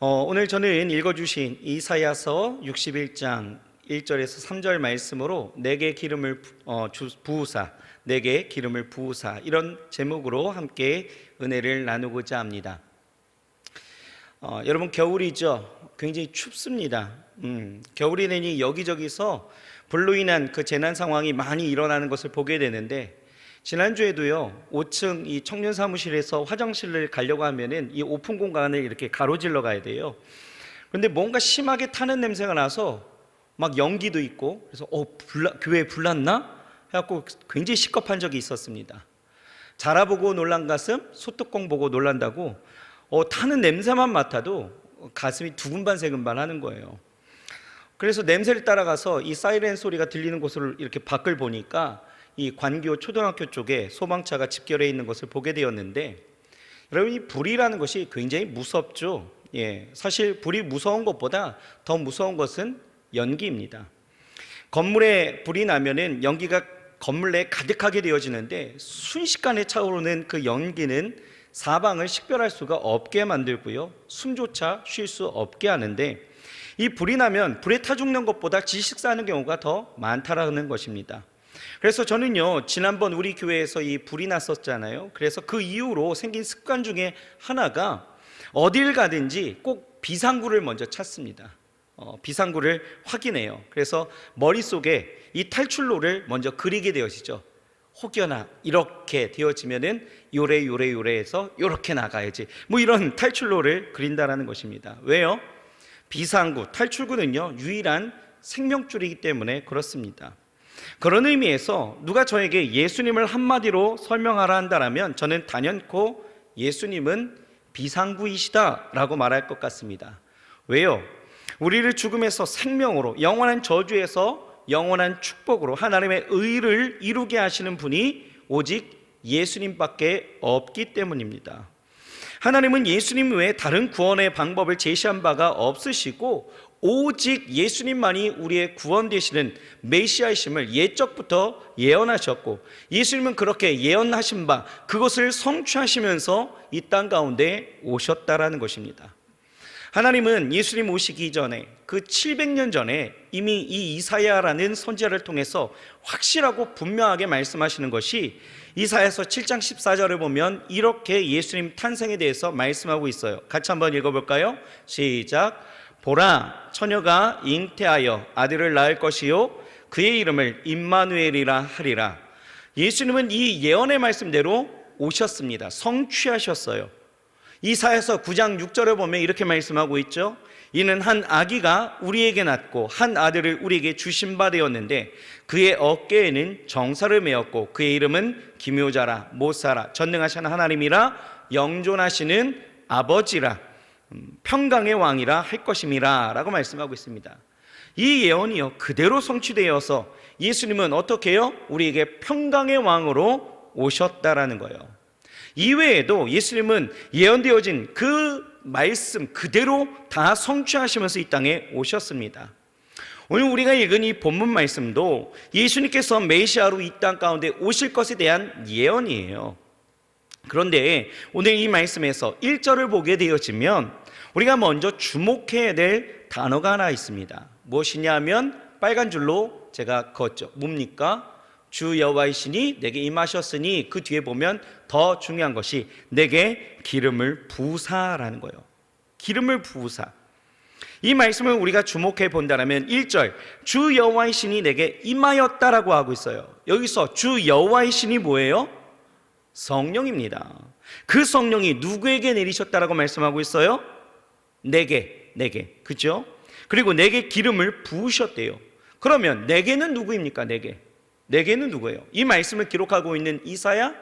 오늘 저는 읽어주신 이사야서 61장 1절에서 3절 말씀으로 내게 기름을 부으사, 내게 기름을 부으사, 이런 제목으로 함께 은혜를 나누고자 합니다. 여러분, 겨울이죠. 굉장히 춥습니다. 겨울이 되니 여기저기서 불로 인한 그 재난 상황이 많이 일어나는 것을 보게 되는데, 지난주에도요, 5층 이 청년 사무실에서 화장실을 가려고 하면은 이 오픈 공간을 이렇게 가로질러 가야 돼요. 그런데 뭔가 심하게 타는 냄새가 나서 막 연기도 있고, 그래서 교회에 불났나? 해갖고 굉장히 시겁한 적이 있었습니다. 자라보고 놀란 가슴, 소뚜껑 보고 놀란다고 타는 냄새만 맡아도 가슴이 두근반세근반 하는 거예요. 그래서 냄새를 따라가서 이 사이렌 소리가 들리는 곳을 이렇게 밖을 보니까 이 관교 초등학교 쪽에 소방차가 집결해 있는 것을 보게 되었는데, 여러분, 이 불이라는 것이 굉장히 무섭죠. 사실 불이 무서운 것보다 더 무서운 것은 연기입니다. 건물에 불이 나면은 연기가 건물 내에 가득하게 되어지는데, 순식간에 차오르는 그 연기는 사방을 식별할 수가 없게 만들고요, 숨조차 쉴 수 없게 하는데, 이 불이 나면 불에 타 죽는 것보다 질식사하는 경우가 더 많다라는 것입니다. 그래서 저는요, 지난번 우리 교회에서 이 불이 났었잖아요. 그래서 그 이후로 생긴 습관 중에 하나가 어딜 가든지 꼭 비상구를 먼저 찾습니다. 비상구를 확인해요. 그래서 머릿속에 이 탈출로를 먼저 그리게 되어지죠. 혹여나 이렇게 되어지면은 요래해서 요렇게 나가야지, 뭐 이런 탈출로를 그린다라는 것입니다. 왜요? 비상구, 탈출구는요, 유일한 생명줄이기 때문에 그렇습니다. 그런 의미에서 누가 저에게 예수님을 한마디로 설명하라 한다면 저는 단연코 예수님은 비상구이시다라고 말할 것 같습니다. 왜요? 우리를 죽음에서 생명으로, 영원한 저주에서 영원한 축복으로 하나님의 의를 이루게 하시는 분이 오직 예수님밖에 없기 때문입니다. 하나님은 예수님 외에 다른 구원의 방법을 제시한 바가 없으시고, 오직 예수님만이 우리의 구원 되시는 메시아이심을 예적부터 예언하셨고, 예수님은 그렇게 예언하신 바 그것을 성취하시면서 이 땅 가운데 오셨다라는 것입니다. 하나님은 예수님 오시기 전에, 그 700년 전에 이미 이 이사야라는 선지자를 통해서 확실하고 분명하게 말씀하시는 것이, 이사야서 7장 14절을 보면 이렇게 예수님 탄생에 대해서 말씀하고 있어요. 같이 한번 읽어볼까요? 시작. 보라, 처녀가 잉태하여 아들을 낳을 것이요 그의 이름을 임마누엘이라 하리라. 예수님은 이 예언의 말씀대로 오셨습니다. 성취하셨어요. 이사야서 9장 6절을 보면 이렇게 말씀하고 있죠. 이는 한 아기가 우리에게 낳고 한 아들을 우리에게 주신 바 되었는데, 그의 어깨에는 정사를 메었고 그의 이름은 기묘자라, 못사라, 전능하신 하나님이라, 영존하시는 아버지라, 평강의 왕이라 할 것임이라 라고 말씀하고 있습니다. 이 예언이요 그대로 성취되어서 예수님은 어떻게 해요? 우리에게 평강의 왕으로 오셨다라는 거예요. 이외에도 예수님은 예언되어진 그 말씀 그대로 다 성취하시면서 이 땅에 오셨습니다. 오늘 우리가 읽은 이 본문 말씀도 예수님께서 메시아로 이 땅 가운데 오실 것에 대한 예언이에요. 그런데 오늘 이 말씀에서 1절을 보게 되어지면 우리가 먼저 주목해야 될 단어가 하나 있습니다. 무엇이냐 하면 빨간 줄로 제가 그었죠. 뭡니까? 주 여호와의 신이 내게 임하셨으니, 그 뒤에 보면 더 중요한 것이 내게 기름을 부으사라는 거예요. 기름을 부으사. 이 말씀을 우리가 주목해 본다면 1절 주 여호와의 신이 내게 임하였다라고 하고 있어요. 여기서 주 여호와의 신이 뭐예요? 성령입니다. 그 성령이 누구에게 내리셨다라고 말씀하고 있어요? 내게, 그죠? 그리고 내게 기름을 부으셨대요. 그러면 내게는 누구입니까? 내게는 누구예요? 이 말씀을 기록하고 있는 이사야?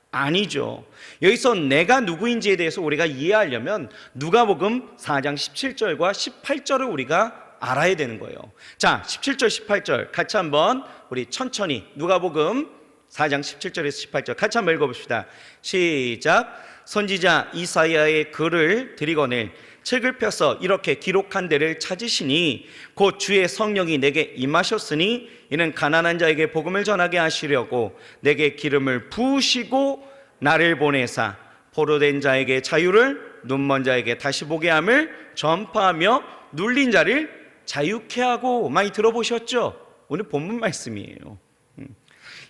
아니죠. 여기서 내가 누구인지에 대해서 우리가 이해하려면 누가복음 4장 17절과 18절을 우리가 알아야 되는 거예요. 자, 17절 18절 같이 한번 우리 천천히 누가복음 4장 17절에서 18절 같이 한번 읽어봅시다. 시작. 선지자 이사야의 글을 드리거늘 책을 펴서 이렇게 기록한 데를 찾으시니 곧 주의 성령이 내게 임하셨으니 이는 가난한 자에게 복음을 전하게 하시려고 내게 기름을 부으시고 나를 보내사 포로된 자에게 자유를 눈먼 자에게 다시 보게 함을 전파하며 눌린 자를 자유케 하고, 많이 들어보셨죠? 오늘 본문 말씀이에요.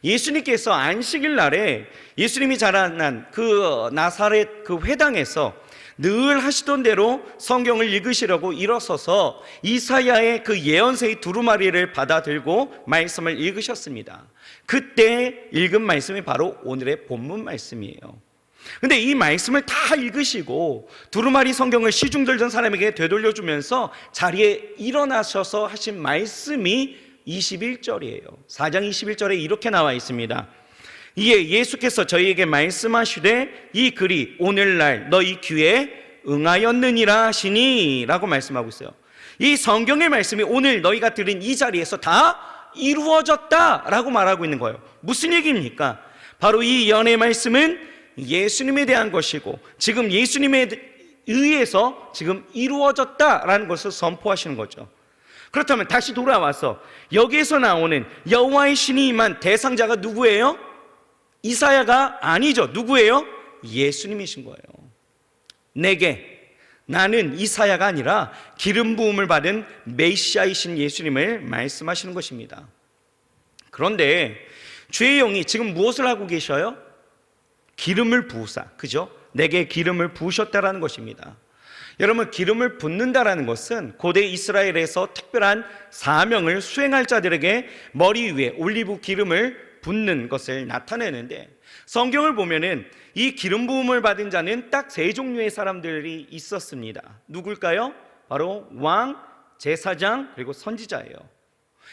예수님께서 안식일 날에 예수님이 자라난 그 나사렛 그 회당에서 늘 하시던 대로 성경을 읽으시려고 일어서서 이사야의 그 예언서의 두루마리를 받아들고 말씀을 읽으셨습니다. 그때 읽은 말씀이 바로 오늘의 본문 말씀이에요. 근데 이 말씀을 다 읽으시고 두루마리 성경을 시중 들던 사람에게 되돌려주면서 자리에 일어나셔서 하신 말씀이 21절이에요. 4장 21절에 이렇게 나와 있습니다. 이에 예수께서 저희에게 말씀하시되 이 글이 오늘날 너희 귀에 응하였느니라 하시니 라고 말씀하고 있어요. 이 성경의 말씀이 오늘 너희가 들은 이 자리에서 다 이루어졌다 라고 말하고 있는 거예요. 무슨 얘기입니까? 바로 이 예언의 말씀은 예수님에 대한 것이고 지금 예수님에 의해서 지금 이루어졌다라는 것을 선포하시는 거죠. 그렇다면 다시 돌아와서 여기에서 나오는 여호와의 신이 임한 대상자가 누구예요? 이사야가 아니죠. 누구예요? 예수님이신 거예요. 내게, 나는 이사야가 아니라 기름 부음을 받은 메시아이신 예수님을 말씀하시는 것입니다. 그런데 주의 영이 지금 무엇을 하고 계셔요? 기름을 부으사, 그죠? 내게 기름을 부으셨다라는 것입니다. 여러분, 기름을 붓는다라는 것은 고대 이스라엘에서 특별한 사명을 수행할 자들에게 머리 위에 올리브 기름을 붓는 것을 나타내는데, 성경을 보면은 이 기름 부음을 받은 자는 딱 세 종류의 사람들이 있었습니다. 누굴까요? 바로 왕, 제사장, 그리고 선지자예요.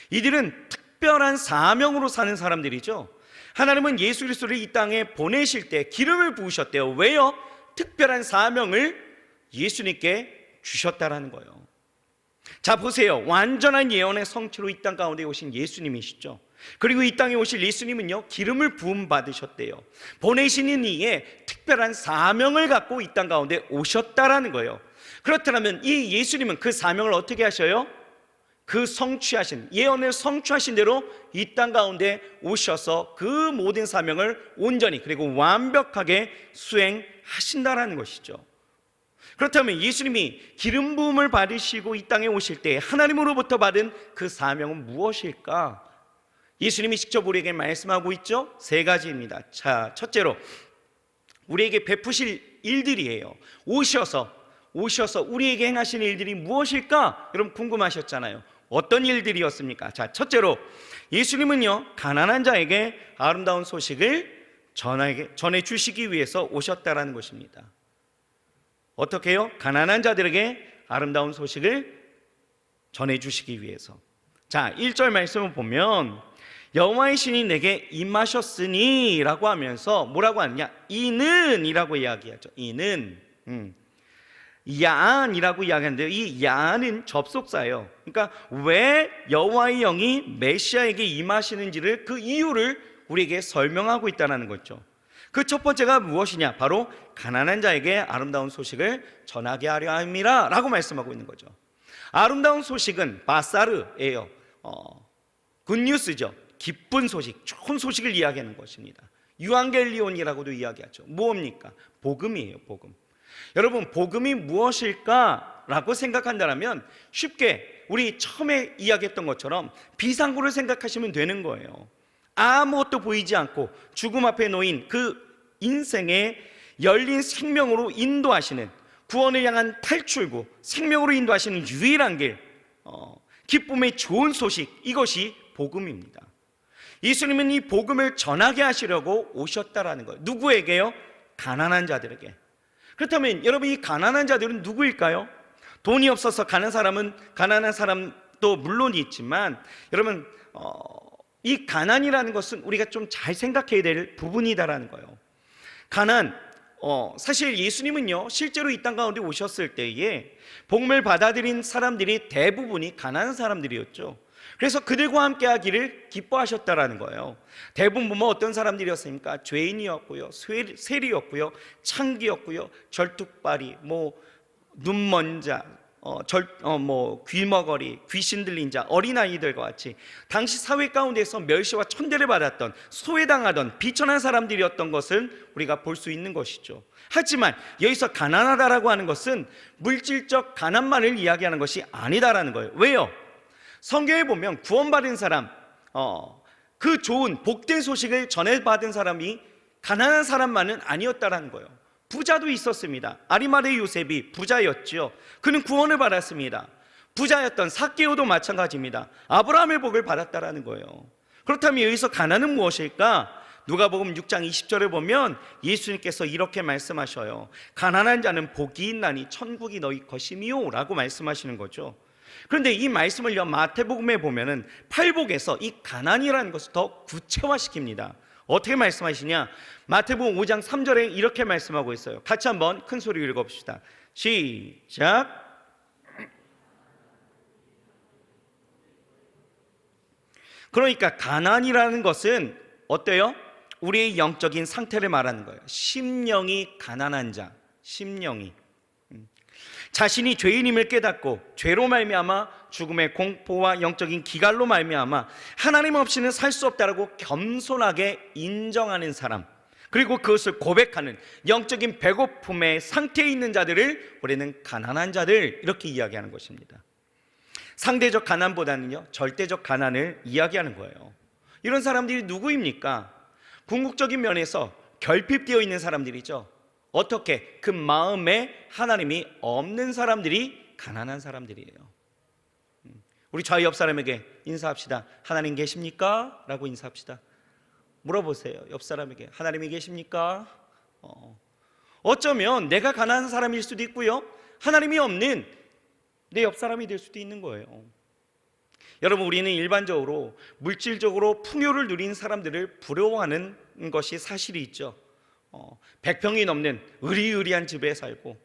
이들은 특별한 사명으로 사는 사람들이죠. 하나님은 예수 그리스도를 이 땅에 보내실 때 기름을 부으셨대요. 왜요? 특별한 사명을 예수님께 주셨다라는 거예요. 자, 보세요. 완전한 예언의 성취로 이 땅 가운데 오신 예수님이시죠. 그리고 이 땅에 오실 예수님은요, 기름을 부음 받으셨대요. 보내시는 이에 특별한 사명을 갖고 이 땅 가운데 오셨다라는 거예요. 그렇다면 이 예수님은 그 사명을 어떻게 하셔요? 그 성취하신, 예언을 성취하신 대로 이 땅 가운데 오셔서 그 모든 사명을 온전히 그리고 완벽하게 수행하신다라는 것이죠. 그렇다면 예수님이 기름 부음을 받으시고 이 땅에 오실 때 하나님으로부터 받은 그 사명은 무엇일까? 예수님이 직접 우리에게 말씀하고 있죠. 세 가지입니다. 자, 첫째로 우리에게 베푸실 일들이에요. 오셔서 우리에게 행하시는 일들이 무엇일까? 여러분 궁금하셨잖아요. 어떤 일들이었습니까? 자, 첫째로 예수님은요, 가난한 자에게 아름다운 소식을 전해 주시기 위해서 오셨다라는 것입니다. 어떻게 해요? 가난한 자들에게 아름다운 소식을 전해 주시기 위해서. 자, 1절 말씀을 보면 여호와의 신이 내게 임하셨으니 라고 하면서 뭐라고 하느냐? 이는 이라고 이야기하죠. 이는 야안이라고 이야기하는데요, 이 야안은 접속사예요. 그러니까 왜 여호와의 영이 메시아에게 임하시는지를, 그 이유를 우리에게 설명하고 있다는 거죠. 그 첫 번째가 무엇이냐? 바로 가난한 자에게 아름다운 소식을 전하게 하려 함이라 라고 말씀하고 있는 거죠. 아름다운 소식은 바사르예요. 굿뉴스죠. 기쁜 소식, 좋은 소식을 이야기하는 것입니다. 유앙겔리온이라고도 이야기하죠. 뭡니까? 복음이에요. 복음. 여러분, 복음이 무엇일까? 라고 생각한다면 쉽게 우리 처음에 이야기했던 것처럼 비상구를 생각하시면 되는 거예요. 아무것도 보이지 않고 죽음 앞에 놓인 그 인생의 열린 생명으로 인도하시는, 구원을 향한 탈출구, 생명으로 인도하시는 유일한 길, 기쁨의 좋은 소식, 이것이 복음입니다. 예수님은 이 복음을 전하게 하시려고 오셨다라는 거예요. 누구에게요? 가난한 자들에게. 그렇다면 여러분, 이 가난한 자들은 누구일까요? 돈이 없어서 가난한 사람도 물론 있지만, 여러분 이 가난이라는 것은 우리가 좀 잘 생각해야 될 부분이다라는 거예요. 가난, 사실 예수님은요, 실제로 이 땅 가운데 오셨을 때에 복음을 받아들인 사람들이 대부분이 가난한 사람들이었죠. 그래서 그들과 함께 하기를 기뻐하셨다라는 거예요. 대부분 보면 어떤 사람들이었습니까? 죄인이었고요, 세리였고요, 창기였고요, 절뚝발이, 눈먼 자, 귀머거리, 귀신 들린 자, 어린아이들과 같이 당시 사회 가운데서 멸시와 천대를 받았던, 소외당하던 비천한 사람들이었던 것을 우리가 볼 수 있는 것이죠. 하지만 여기서 가난하다라고 하는 것은 물질적 가난만을 이야기하는 것이 아니다라는 거예요. 왜요? 성경에 보면 구원받은 사람, 그 좋은 복된 소식을 전해받은 사람이 가난한 사람만은 아니었다라는 거예요. 부자도 있었습니다. 아리마대 요셉이 부자였죠. 그는 구원을 받았습니다. 부자였던 삭개오도 마찬가지입니다. 아브라함의 복을 받았다라는 거예요. 그렇다면 여기서 가난은 무엇일까? 누가복음 6장 20절에 보면 예수님께서 이렇게 말씀하셔요. 가난한 자는 복이 있나니 천국이 너희 것이미요 라고 말씀하시는 거죠. 그런데 이 말씀을요, 마태복음에 보면은 팔복에서 이 가난이라는 것을 더 구체화시킵니다. 어떻게 말씀하시냐? 마태복음 5장 3절에 이렇게 말씀하고 있어요. 같이 한번 큰 소리로 읽어봅시다. 시작. 그러니까 가난이라는 것은 어때요? 우리의 영적인 상태를 말하는 거예요. 심령이 가난한 자, 심령이 자신이 죄인임을 깨닫고 죄로 말미암아 죽음의 공포와 영적인 기갈로 말미암아 하나님 없이는 살 수 없다라고 겸손하게 인정하는 사람, 그리고 그것을 고백하는 영적인 배고픔의 상태에 있는 자들을 우리는 가난한 자들 이렇게 이야기하는 것입니다. 상대적 가난보다는요, 절대적 가난을 이야기하는 거예요. 이런 사람들이 누구입니까? 궁극적인 면에서 결핍되어 있는 사람들이죠. 어떻게? 그 마음에 하나님이 없는 사람들이 가난한 사람들이에요. 우리 좌우 옆 사람에게 인사합시다. 하나님 계십니까? 라고 인사합시다. 물어보세요. 옆 사람에게 하나님이 계십니까? 어쩌면 내가 가난한 사람일 수도 있고요, 하나님이 없는 내 옆 사람이 될 수도 있는 거예요. 여러분, 우리는 일반적으로 물질적으로 풍요를 누린 사람들을 부러워하는 것이 사실이 있죠. 100평이 넘는 으리으리한 집에 살고,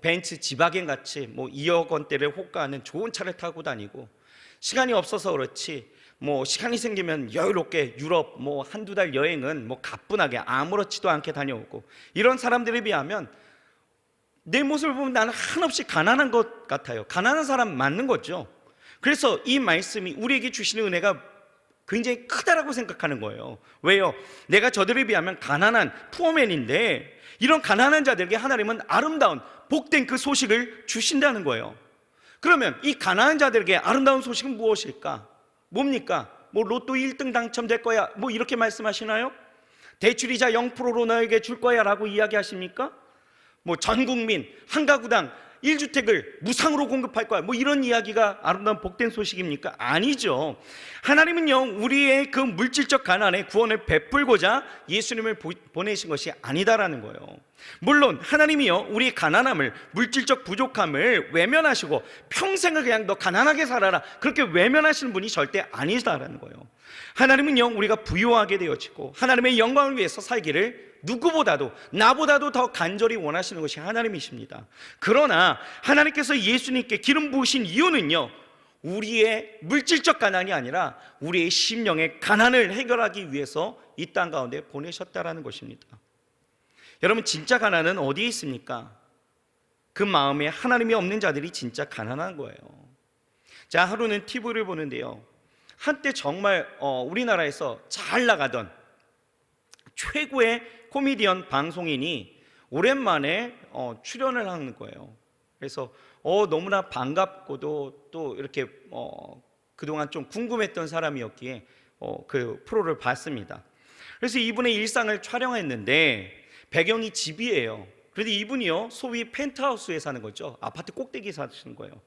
벤츠 지바겐 같이 2억 원대를 호가하는 좋은 차를 타고 다니고, 시간이 없어서 그렇지 시간이 생기면 여유롭게 유럽 한두 달 여행은 가뿐하게 아무렇지도 않게 다녀오고, 이런 사람들에 비하면 내 모습을 보면 나는 한없이 가난한 것 같아요. 가난한 사람 맞는 거죠. 그래서 이 말씀이 우리에게 주시는 은혜가 굉장히 크다라고 생각하는 거예요. 왜요? 내가 저들에 비하면 가난한 푸어맨인데 이런 가난한 자들에게 하나님은 아름다운 복된 그 소식을 주신다는 거예요. 그러면 이 가난한 자들에게 아름다운 소식은 무엇일까? 뭡니까? 로또 1등 당첨될 거야 이렇게 말씀하시나요? 대출이자 0%로 너에게 줄 거야 라고 이야기하십니까? 전 국민 한 가구당 1주택을 무상으로 공급할 거야 이런 이야기가 아름다운 복된 소식입니까? 아니죠. 하나님은요, 우리의 그 물질적 가난에 구원을 베풀고자 예수님을 보내신 것이 아니다라는 거예요. 물론 하나님이요, 우리의 가난함을, 물질적 부족함을 외면하시고 평생을 그냥 너 가난하게 살아라 그렇게 외면하시는 분이 절대 아니다라는 거예요. 하나님은요, 우리가 부유하게 되어지고 하나님의 영광을 위해서 살기를 누구보다도 나보다도 더 간절히 원하시는 것이 하나님이십니다. 그러나 하나님께서 예수님께 기름 부으신 이유는요, 우리의 물질적 가난이 아니라 우리의 심령의 가난을 해결하기 위해서 이 땅 가운데 보내셨다라는 것입니다. 여러분, 진짜 가난은 어디에 있습니까? 그 마음에 하나님이 없는 자들이 진짜 가난한 거예요. 자, 하루는 TV를 보는데요, 한때 정말 우리나라에서 잘 나가던 최고의 코미디언 방송인이 오랜만에 출연을 하는 거예요. 그래서 너무나 반갑고도 또 이렇게 그동안 좀 궁금했던 사람이었기에 그 프로를 봤습니다. 그래서 이분의 일상을 촬영했는데 배경이 집이에요. 그런데 이분이요, 소위 펜트하우스에 사는 거죠. 아파트 꼭대기에 사시는 거예요.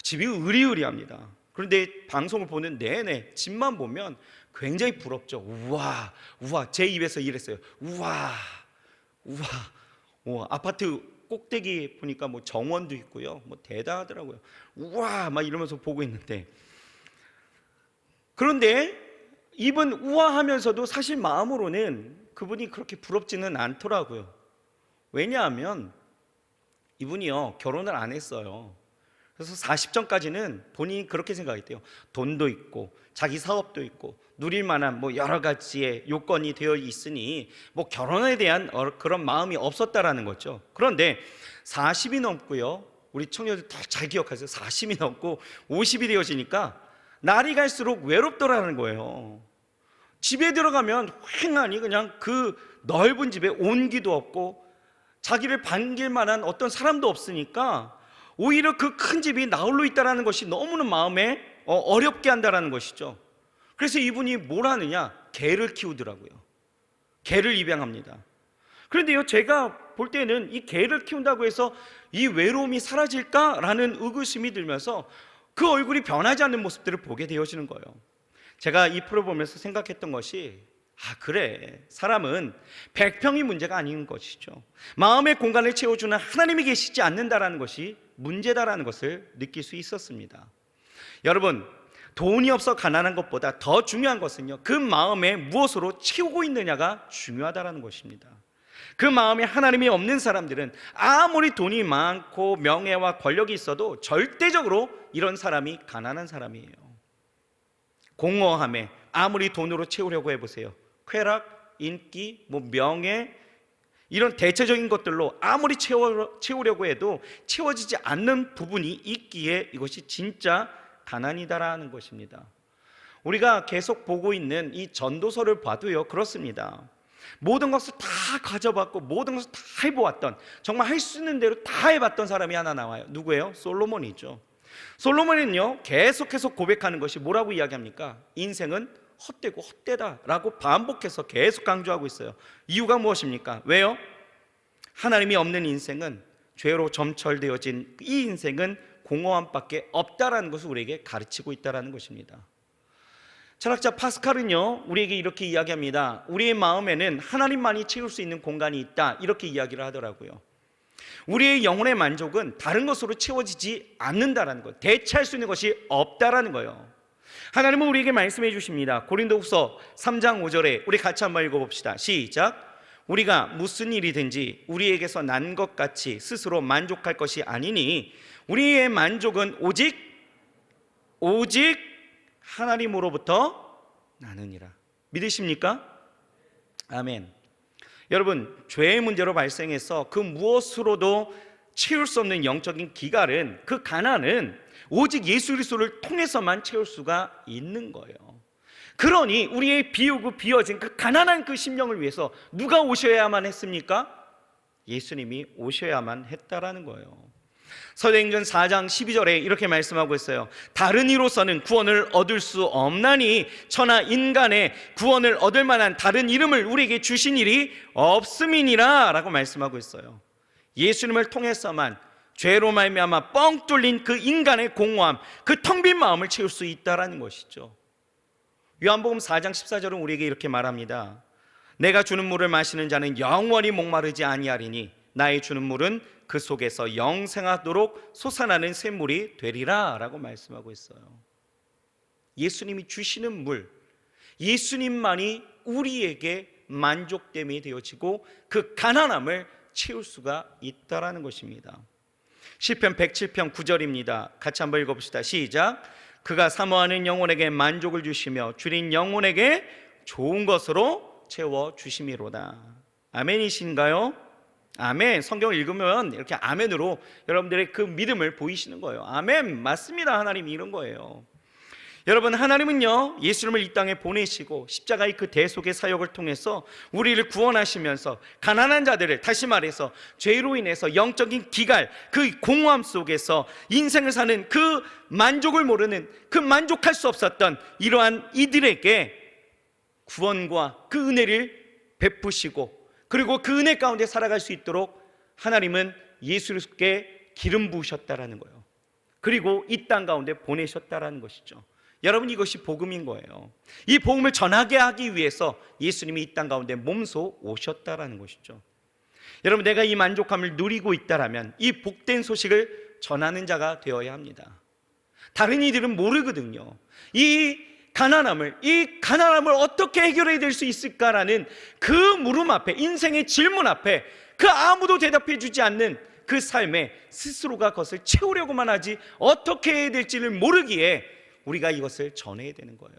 집이 으리으리합니다. 그런데 방송을 보는 내내 집만 보면 굉장히 부럽죠. 우와, 우와, 제 입에서 이랬어요. 우와, 우와, 아파트 꼭대기 보니까 정원도 있고요, 대단하더라고요. 우와, 막 이러면서 보고 있는데, 그런데 입은 우아하면서도 사실 마음으로는 그분이 그렇게 부럽지는 않더라고요. 왜냐하면 이분이요, 결혼을 안 했어요. 그래서 40전까지는 본인이 그렇게 생각했대요. 돈도 있고 자기 사업도 있고 누릴 만한 여러 가지의 요건이 되어 있으니 결혼에 대한 그런 마음이 없었다라는 거죠. 그런데 40이 넘고요, 우리 청년들 다 잘 기억하세요. 40이 넘고 50이 되어지니까 날이 갈수록 외롭더라는 거예요. 집에 들어가면 휑하니 그냥 그 넓은 집에 온기도 없고 자기를 반길 만한 어떤 사람도 없으니까 오히려 그 큰 집이 나 홀로 있다는 것이 너무나 마음에 어렵게 한다는 것이죠. 그래서 이분이 뭘 하느냐? 개를 키우더라고요. 개를 입양합니다. 그런데요, 제가 볼 때는 이 개를 키운다고 해서 이 외로움이 사라질까라는 의구심이 들면서 그 얼굴이 변하지 않는 모습들을 보게 되어지는 거예요. 제가 이 프로 보면서 생각했던 것이, 그래, 사람은 100평이 문제가 아닌 것이죠. 마음의 공간을 채워주는 하나님이 계시지 않는다라는 것이 문제다라는 것을 느낄 수 있었습니다. 여러분, 돈이 없어 가난한 것보다 더 중요한 것은요, 그 마음에 무엇으로 채우고 있느냐가 중요하다라는 것입니다. 그 마음에 하나님이 없는 사람들은 아무리 돈이 많고 명예와 권력이 있어도 절대적으로 이런 사람이 가난한 사람이에요. 공허함에 아무리 돈으로 채우려고 해보세요. 쾌락, 인기, 명예, 이런 대체적인 것들로 아무리 채우려고 해도 채워지지 않는 부분이 있기에 이것이 진짜 가난이다라는 것입니다. 우리가 계속 보고 있는 이 전도서를 봐도요, 그렇습니다. 모든 것을 다 가져봤고 모든 것을 다 해보았던, 정말 할 수 있는 대로 다 해봤던 사람이 하나 나와요. 누구예요? 솔로몬이죠. 솔로몬은요, 계속해서 고백하는 것이 뭐라고 이야기합니까? 인생은 헛되고 헛되다라고 반복해서 계속 강조하고 있어요. 이유가 무엇입니까? 왜요? 하나님이 없는 인생은, 죄로 점철되어진 이 인생은 공허함밖에 없다라는 것을 우리에게 가르치고 있다는 것입니다. 철학자 파스칼은요, 우리에게 이렇게 이야기합니다. 우리의 마음에는 하나님만이 채울 수 있는 공간이 있다, 이렇게 이야기를 하더라고요. 우리의 영혼의 만족은 다른 것으로 채워지지 않는다라는 것, 대체할 수 있는 것이 없다라는 거예요. 하나님은 우리에게 말씀해 주십니다. 고린도후서 3장 5절에 우리 같이 한번 읽어봅시다. 시작. 우리가 무슨 일이든지 우리에게서 난 것 같이 스스로 만족할 것이 아니니 우리의 만족은 오직 하나님으로부터 나느니라. 믿으십니까? 아멘. 여러분, 죄의 문제로 발생해서 그 무엇으로도 채울 수 없는 영적인 기갈은, 그 가난은 오직 예수 그리스도를 통해서만 채울 수가 있는 거예요. 그러니 우리의 비우고 비어진 그 가난한 그 심령을 위해서 누가 오셔야만 했습니까? 예수님이 오셔야만 했다라는 거예요. 사도행전 4장 12절에 이렇게 말씀하고 있어요. 다른 이로서는 구원을 얻을 수 없나니 천하 인간의 구원을 얻을 만한 다른 이름을 우리에게 주신 일이 없음이니라 라고 말씀하고 있어요. 예수님을 통해서만 죄로 말미암아 뻥 뚫린 그 인간의 공허함, 그 텅 빈 마음을 채울 수 있다라는 것이죠. 요한복음 4장 14절은 우리에게 이렇게 말합니다. 내가 주는 물을 마시는 자는 영원히 목마르지 아니하리니 나의 주는 물은 그 속에서 영생하도록 솟아나는 샘물이 되리라 라고 말씀하고 있어요. 예수님이 주시는 물, 예수님만이 우리에게 만족됨이 되어지고 그 가난함을 채울 수가 있다라는 것입니다. 시편 107편 9절입니다. 같이 한번 읽어봅시다. 시작. 그가 사모하는 영혼에게 만족을 주시며 줄인 영혼에게 좋은 것으로 채워주심이로다. 아멘이신가요? 아멘. 성경을 읽으면 이렇게 아멘으로 여러분들의 그 믿음을 보이시는 거예요. 아멘. 맞습니다. 하나님이 이런 거예요. 여러분, 하나님은요, 예수님을 이 땅에 보내시고 십자가의 그 대속의 사역을 통해서 우리를 구원하시면서 가난한 자들을, 다시 말해서 죄로 인해서 영적인 기갈, 그 공허함 속에서 인생을 사는 그 만족을 모르는, 그 만족할 수 없었던 이러한 이들에게 구원과 그 은혜를 베푸시고, 그리고 그 은혜 가운데 살아갈 수 있도록 하나님은 예수님께 기름 부으셨다라는 거예요. 그리고 이 땅 가운데 보내셨다라는 것이죠. 여러분, 이것이 복음인 거예요. 이 복음을 전하게 하기 위해서 예수님이 이 땅 가운데 몸소 오셨다라는 것이죠. 여러분, 내가 이 만족함을 누리고 있다라면 이 복된 소식을 전하는 자가 되어야 합니다. 다른 이들은 모르거든요. 이 가난함을 어떻게 해결해야 될 수 있을까라는 그 물음 앞에, 인생의 질문 앞에 그 아무도 대답해 주지 않는 그 삶에 스스로가 그것을 채우려고만 하지 어떻게 해야 될지를 모르기에 우리가 이것을 전해야 되는 거예요.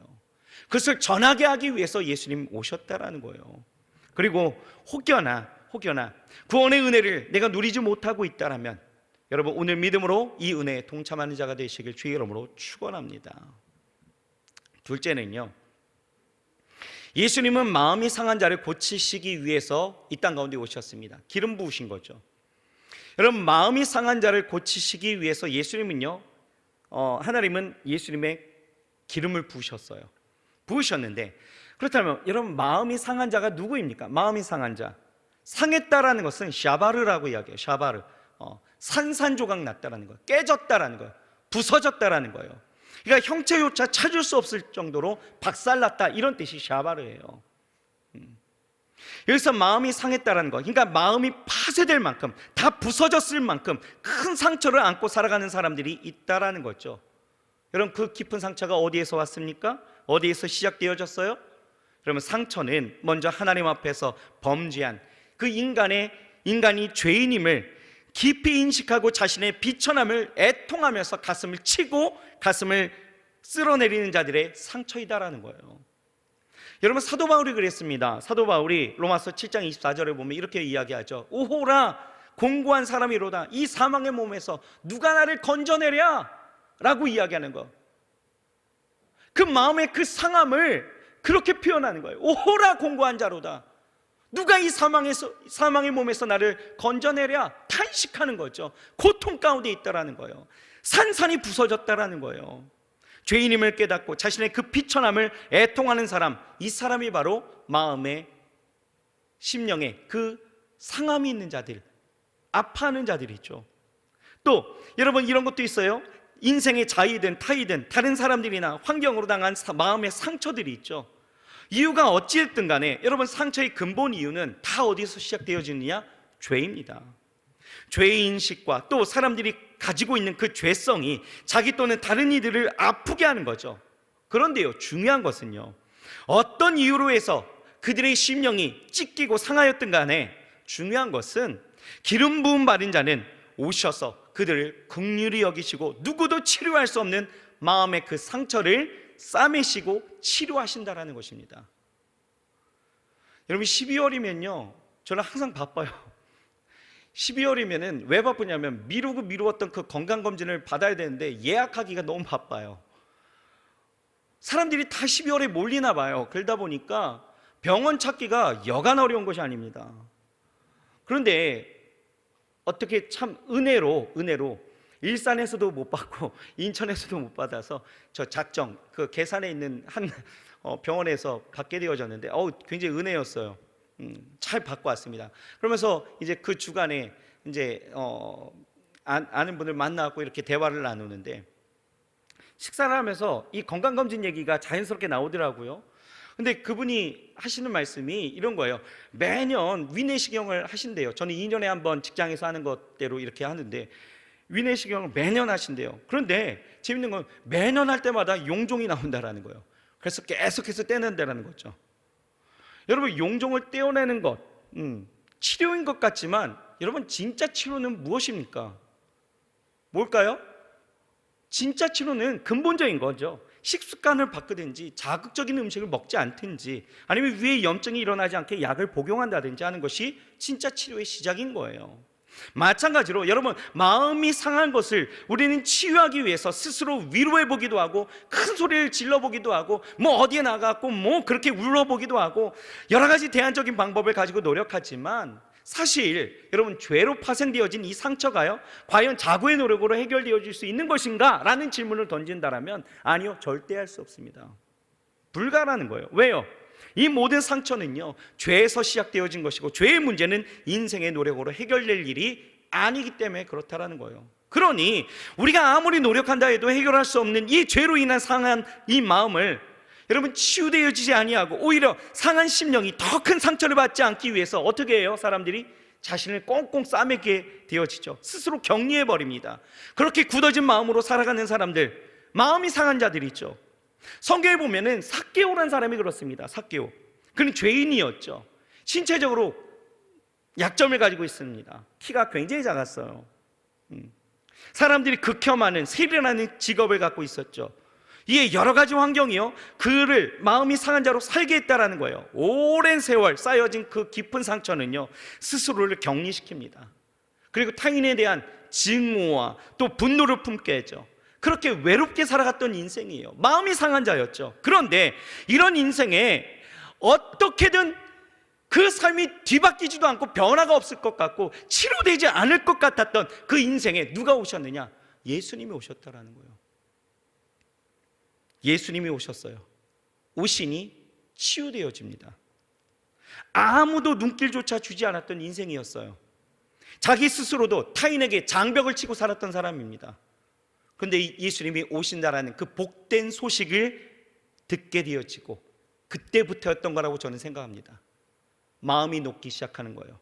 그것을 전하게 하기 위해서 예수님 오셨다라는 거예요. 그리고 혹여나 구원의 은혜를 내가 누리지 못하고 있다라면 여러분, 오늘 믿음으로 이 은혜에 동참하는 자가 되시길 주의 이름으로 축원합니다. 둘째는요, 예수님은 마음이 상한 자를 고치시기 위해서 이 땅 가운데 오셨습니다. 기름 부으신 거죠. 여러분, 마음이 상한 자를 고치시기 위해서 예수님은요, 하나님은 예수님의 기름을 부으셨어요. 부으셨는데, 그렇다면 여러분, 마음이 상한 자가 누구입니까? 마음이 상한 자, 상했다라는 것은 샤바르라고 이야기해요. 샤바르, 산산조각 났다라는 거예요. 깨졌다라는 거예요. 부서졌다라는 거예요. 그러니까 형체조차 찾을 수 없을 정도로 박살났다, 이런 뜻이 샤바르예요. 여기서 마음이 상했다라는 거, 그러니까 마음이 파쇄될 만큼, 다 부서졌을 만큼 큰 상처를 안고 살아가는 사람들이 있다라는 거죠. 여러분, 그 깊은 상처가 어디에서 왔습니까? 어디에서 시작되어졌어요? 그러면 상처는 먼저 하나님 앞에서 범죄한 그 인간이 죄인임을 깊이 인식하고 자신의 비천함을 애통하면서 가슴을 치고 가슴을 쓸어내리는 자들의 상처이다라는 거예요. 여러분, 사도 바울이 그랬습니다. 사도 바울이 로마서 7장 24절에 보면 이렇게 이야기하죠. 오호라, 공고한 사람이로다. 이 사망의 몸에서 누가 나를 건져내랴? 라고 이야기하는 거. 그 마음의 그 상함을 그렇게 표현하는 거예요. 오호라, 공고한 자로다. 누가 이 사망의 몸에서 나를 건져내랴? 탄식하는 거죠. 고통 가운데 있다라는 거예요. 산산이 부서졌다라는 거예요. 죄인임을 깨닫고 자신의 그 비천함을 애통하는 사람, 이 사람이 바로 마음의, 심령에 그 상함이 있는 자들, 아파하는 자들이죠. 또 여러분, 이런 것도 있어요. 인생의 자의든 타의든 다른 사람들이나 환경으로 당한 마음의 상처들이 있죠. 이유가 어찌됐든 간에 여러분, 상처의 근본 이유는 다 어디서 시작되어지느냐? 죄입니다. 죄인식과 또 사람들이 가지고 있는 그 죄성이 자기 또는 다른 이들을 아프게 하는 거죠. 그런데요, 중요한 것은요, 어떤 이유로 해서 그들의 심령이 찢기고 상하였든 간에 중요한 것은 기름 부음 받은 자는 오셔서 그들을 긍휼히 여기시고 누구도 치료할 수 없는 마음의 그 상처를 싸매시고 치료하신다라는 것입니다. 여러분, 12월이면요 저는 항상 바빠요. 12월이면은 왜 바쁘냐면 미루었던 그 건강검진을 받아야 되는데 예약하기가 너무 바빠요. 사람들이 다 12월에 몰리나 봐요. 그러다 보니까 병원 찾기가 여간 어려운 것이 아닙니다. 그런데 어떻게 참 은혜로 일산에서도 못 받고 인천에서도 못 받아서 저 작정 그 계산에 있는 한 병원에서 받게 되어졌는데 굉장히 은혜였어요. 잘 받고 왔습니다. 그러면서 이제 그 주간에 이제 아는 분을 만나고 이렇게 대화를 나누는데 식사를 하면서 이 건강검진 얘기가 자연스럽게 나오더라고요. 근데 그분이 하시는 말씀이 이런 거예요. 매년 위내시경을 하신대요. 저는 2년에 한 번 직장에서 하는 것대로 이렇게 하는데 위내시경을 매년 하신대요. 그런데 재밌는 건 매년 할 때마다 용종이 나온다라는 거예요. 그래서 계속해서 떼낸다라는 거죠. 여러분, 용종을 떼어내는 것 치료인 것 같지만 여러분, 진짜 치료는 무엇입니까? 뭘까요? 진짜 치료는 근본적인 거죠. 식습관을 바꾸든지 자극적인 음식을 먹지 않든지 아니면 위에 염증이 일어나지 않게 약을 복용한다든지 하는 것이 진짜 치료의 시작인 거예요. 마찬가지로 여러분, 마음이 상한 것을 우리는 치유하기 위해서 스스로 위로해보기도 하고 큰 소리를 질러보기도 하고 뭐 어디에 나가고 뭐 그렇게 울어보기도 하고 여러 가지 대안적인 방법을 가지고 노력하지만 사실 여러분, 죄로 파생되어진 이 상처가요 과연 자구의 노력으로 해결되어질 수 있는 것인가? 라는 질문을 던진다면 아니요, 절대 할 수 없습니다. 불가라는 거예요. 왜요? 이 모든 상처는요 죄에서 시작되어진 것이고 죄의 문제는 인생의 노력으로 해결될 일이 아니기 때문에 그렇다라는 거예요. 그러니 우리가 아무리 노력한다 해도 해결할 수 없는 이 죄로 인한 상한 이 마음을 여러분, 치유되어지지 아니하고 오히려 상한 심령이 더 큰 상처를 받지 않기 위해서 어떻게 해요? 사람들이 자신을 꽁꽁 싸매게 되어지죠. 스스로 격리해버립니다. 그렇게 굳어진 마음으로 살아가는 사람들, 마음이 상한 자들이 있죠. 성경에 보면은 삭개오라는 사람이 그렇습니다. 삭개오, 그는 죄인이었죠. 신체적으로 약점을 가지고 있습니다. 키가 굉장히 작았어요. 사람들이 극혐하는 세리라는 직업을 갖고 있었죠. 이에 여러 가지 환경이요 그를 마음이 상한 자로 살게 했다라는 거예요. 오랜 세월 쌓여진 그 깊은 상처는요 스스로를 격리시킵니다. 그리고 타인에 대한 증오와 또 분노를 품게 했죠. 그렇게 외롭게 살아갔던 인생이에요. 마음이 상한 자였죠. 그런데 이런 인생에 어떻게든 그 삶이 뒤바뀌지도 않고 변화가 없을 것 같고 치료되지 않을 것 같았던 그 인생에 누가 오셨느냐? 예수님이 오셨다라는 거예요. 예수님이 오셨어요. 오시니 치유되어집니다. 아무도 눈길조차 주지 않았던 인생이었어요. 자기 스스로도 타인에게 장벽을 치고 살았던 사람입니다. 그런데 예수님이 오신다라는 그 복된 소식을 듣게 되어지고 그때부터였던 거라고 저는 생각합니다. 마음이 녹기 시작하는 거예요.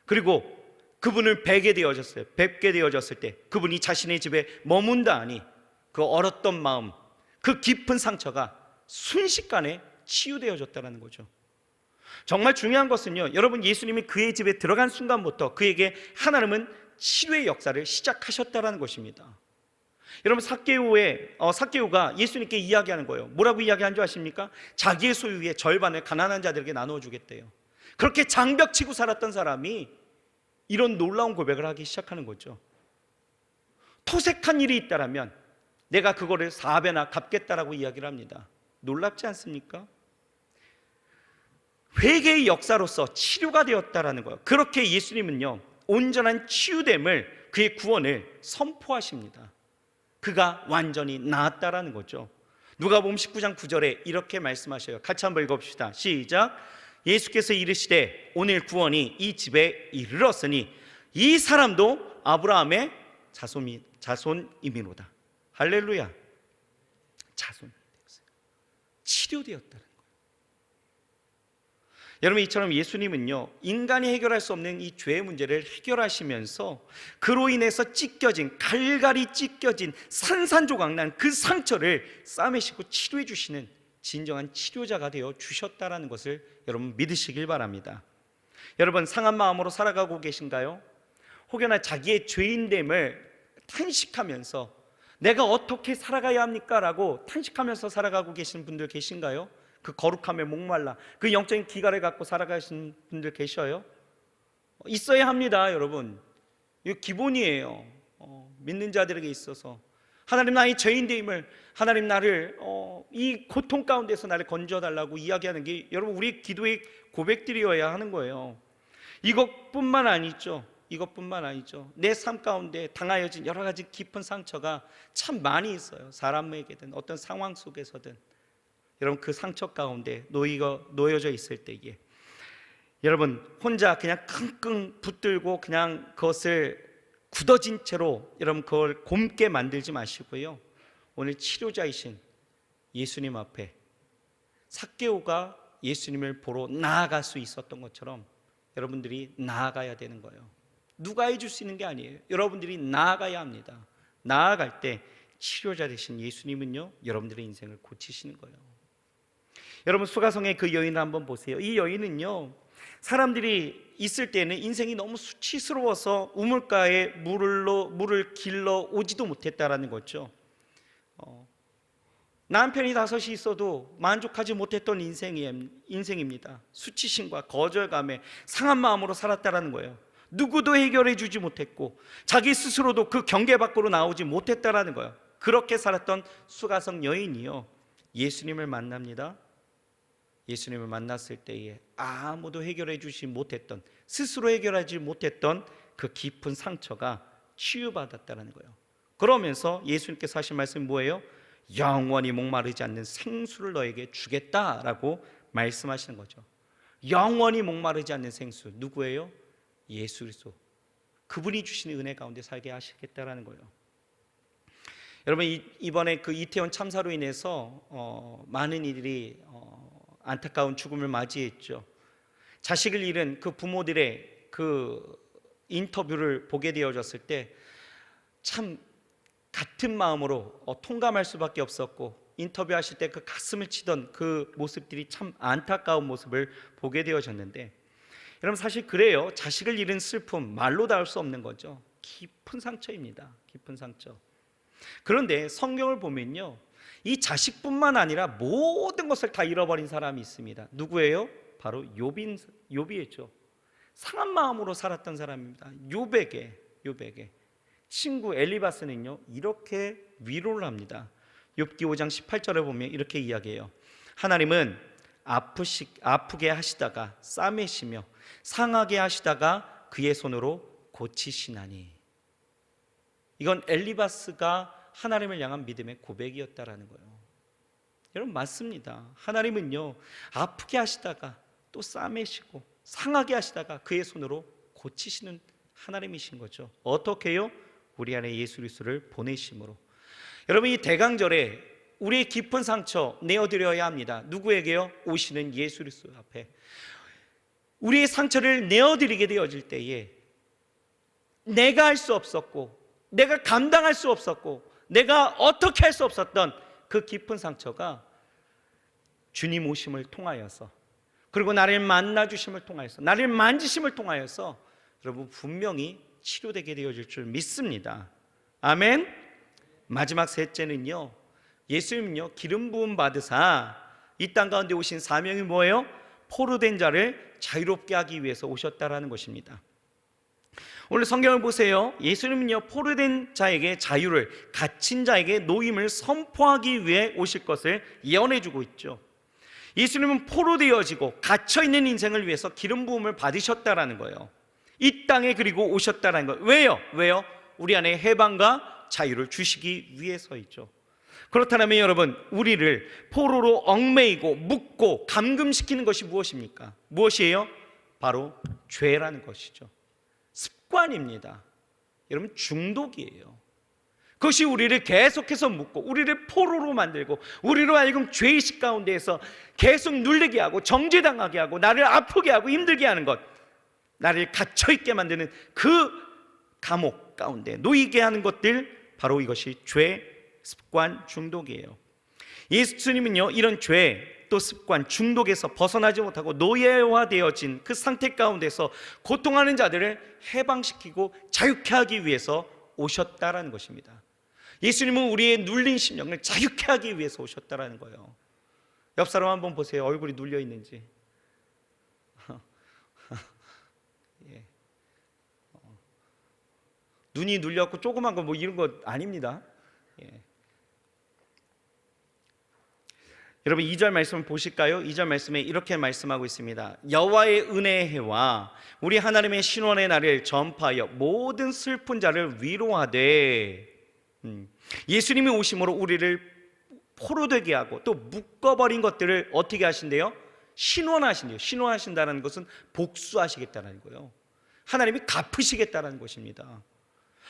그리고 그분을 뵙게 되어졌을 때 그분이 자신의 집에 머문다하니 그 얼었던 마음, 그 깊은 상처가 순식간에 치유되어졌다는 거죠. 정말 중요한 것은요, 여러분, 예수님이 그의 집에 들어간 순간부터 그에게 하나님은 치료의 역사를 시작하셨다는 것입니다. 여러분, 삭개오가 예수님께 이야기하는 거예요. 뭐라고 이야기한 줄 아십니까? 자기의 소유의 절반을 가난한 자들에게 나누어 주겠대요. 그렇게 장벽 치고 살았던 사람이 이런 놀라운 고백을 하기 시작하는 거죠. 토색한 일이 있다라면 내가 그거를 4배나 갚겠다라고 이야기를 합니다. 놀랍지 않습니까? 회개의 역사로서 치료가 되었다라는 거예요. 그렇게 예수님은요, 온전한 치유됨을, 그의 구원을 선포하십니다. 그가 완전히 나았다라는 거죠. 누가복음 19장 9절에 이렇게 말씀하셔요. 같이 한번 읽어봅시다. 시작. 예수께서 이르시되 오늘 구원이 이 집에 이르렀으니 이 사람도 아브라함의 자손이미로다. 할렐루야. 자손 치료되었다는 거예요. 여러분, 이처럼 예수님은요, 인간이 해결할 수 없는 이 죄의 문제를 해결하시면서 그로 인해서 갈갈이 찢겨진 산산조각난 그 상처를 싸매시고 치료해 주시는 진정한 치료자가 되어 주셨다라는 것을 여러분 믿으시길 바랍니다. 여러분, 상한 마음으로 살아가고 계신가요? 혹여나 자기의 죄인됨을 탄식하면서 내가 어떻게 살아가야 합니까? 라고 탄식하면서 살아가고 계신 분들 계신가요? 그 거룩함에 목말라 그 영적인 기갈을 갖고 살아가시는 분들 계셔요? 있어야 합니다. 여러분, 이거 기본이에요. 믿는 자들에게 있어서 하나님, 나의 죄인됨을, 하나님 나를 이 고통 가운데서 나를 건져달라고 이야기하는 게 여러분 우리 기도의 고백들이어야 하는 거예요. 이것뿐만 아니죠. 내 삶 가운데 당하여진 여러 가지 깊은 상처가 참 많이 있어요. 사람에게든 어떤 상황 속에서든 여러분, 그 상처 가운데 놓여져 있을 때에 여러분 혼자 그냥 끙끙 붙들고 그냥 그것을 굳어진 채로 여러분 그걸 곪게 만들지 마시고요, 오늘 치료자이신 예수님 앞에 삭개오가 예수님을 보러 나아갈 수 있었던 것처럼 여러분들이 나아가야 되는 거예요. 누가 해줄 수 있는 게 아니에요. 여러분들이 나아가야 합니다. 나아갈 때 치료자 되신 예수님은요, 여러분들의 인생을 고치시는 거예요. 여러분, 수가성의 그 여인을 한번 보세요. 이 여인은요, 사람들이 있을 때는 인생이 너무 수치스러워서 우물가에 물을 길러 오지도 못했다라는 거죠. 남편이 5이 있어도 만족하지 못했던 인생입니다. 수치심과 거절감에 상한 마음으로 살았다라는 거예요. 누구도 해결해 주지 못했고 자기 스스로도 그 경계 밖으로 나오지 못했다라는 거예요. 그렇게 살았던 수가성 여인이요, 예수님을 만납니다. 예수님을 만났을 때에 아무도 해결해 주지 못했던, 스스로 해결하지 못했던 그 깊은 상처가 치유받았다는 거예요. 그러면서 예수님께서 하신 말씀이 뭐예요? 영원히 목마르지 않는 생수를 너에게 주겠다라고 말씀하시는 거죠. 영원히 목마르지 않는 생수, 누구예요? 예수 그리스도. 그분이 주시는 은혜 가운데 살게 하시겠다라는 거예요. 여러분, 이번에 그 이태원 참사로 인해서 많은 이들이 안타까운 죽음을 맞이했죠. 자식을 잃은 그 부모들의 그 인터뷰를 보게 되어졌을 때 참 같은 마음으로 통감할 수밖에 없었고, 인터뷰하실 때 그 가슴을 치던 그 모습들이 참 안타까운 모습을 보게 되어졌는데, 여러분 사실 그래요. 자식을 잃은 슬픔 말로 닿을 수 없는 거죠. 깊은 상처입니다. 깊은 상처. 그런데 성경을 보면요, 이 자식뿐만 아니라 모든 것을 다 잃어버린 사람이 있습니다. 누구예요? 바로 욥이죠. 상한 마음으로 살았던 사람입니다. 욥에게 친구 엘리바스는요 이렇게 위로를 합니다. 욥기 5장 18절에 보면 이렇게 이야기해요. 하나님은 아프게 하시다가 싸매시며 상하게 하시다가 그의 손으로 고치시나니. 이건 엘리바스가 하나님을 향한 믿음의 고백이었다라는 거예요. 여러분 맞습니다. 하나님은요 아프게 하시다가 또 싸매시고 상하게 하시다가 그의 손으로 고치시는 하나님이신 거죠. 어떻게요? 우리 안에 예수 그리스도를 보내심으로. 여러분 이 대강절에 우리의 깊은 상처 내어드려야 합니다. 누구에게요? 오시는 예수 그리스도 앞에. 우리의 상처를 내어드리게 되어질 때에 내가 할 수 없었고 내가 감당할 수 없었고 내가 어떻게 할 수 없었던 그 깊은 상처가 주님 오심을 통하여서, 그리고 나를 만나주심을 통하여서, 나를 만지심을 통하여서 여러분 분명히 치료되게 되어질 줄 믿습니다. 아멘. 마지막 셋째는요, 예수님은요 기름 부음 받으사 이 땅 가운데 오신 사명이 뭐예요? 포로된 자를 자유롭게 하기 위해서 오셨다라는 것입니다. 오늘 성경을 보세요. 예수님은요 포로된 자에게 자유를, 갇힌 자에게 노임을 선포하기 위해 오실 것을 예언해 주고 있죠. 예수님은 포로되어지고 갇혀있는 인생을 위해서 기름 부음을 받으셨다라는 거예요. 이 땅에 그리고 오셨다라는 거예요. 왜요? 우리 안에 해방과 자유를 주시기 위해서이죠. 그렇다면 여러분, 우리를 포로로 얽매이고 묶고 감금시키는 것이 무엇입니까? 무엇이에요? 바로 죄라는 것이죠. 습관입니다. 여러분 중독이에요. 그것이 우리를 계속해서 묶고 우리를 포로로 만들고 우리로 하여금 죄의식 가운데에서 계속 눌리게 하고 정죄당하게 하고 나를 아프게 하고 힘들게 하는 것, 나를 갇혀있게 만드는 그 감옥 가운데 놓이게 하는 것들, 바로 이것이 죄, 습관, 중독이에요. 예수님은요 이런 죄 또 습관, 중독에서 벗어나지 못하고 노예화되어진 그 상태 가운데서 고통하는 자들을 해방시키고 자유케 하기 위해서 오셨다라는 것입니다. 예수님은 우리의 눌린 심령을 자유케 하기 위해서 오셨다라는 거예요. 옆 사람 한번 보세요. 얼굴이 눌려 있는지. 예. 눈이 눌렸고 조그만 거 뭐 이런 거 아닙니다. 예. 여러분 2절 말씀을 보실까요? 2절 말씀에 이렇게 말씀하고 있습니다. 여호와의 은혜의 해와 우리 하나님의 신원의 날을 전파하여 모든 슬픈 자를 위로하되. 예수님이 오심으로 우리를 포로되게 하고 또 묶어버린 것들을 어떻게 하신대요? 신원하신대요. 신원하신다는 것은 복수하시겠다는 거예요. 하나님이 갚으시겠다는 것입니다.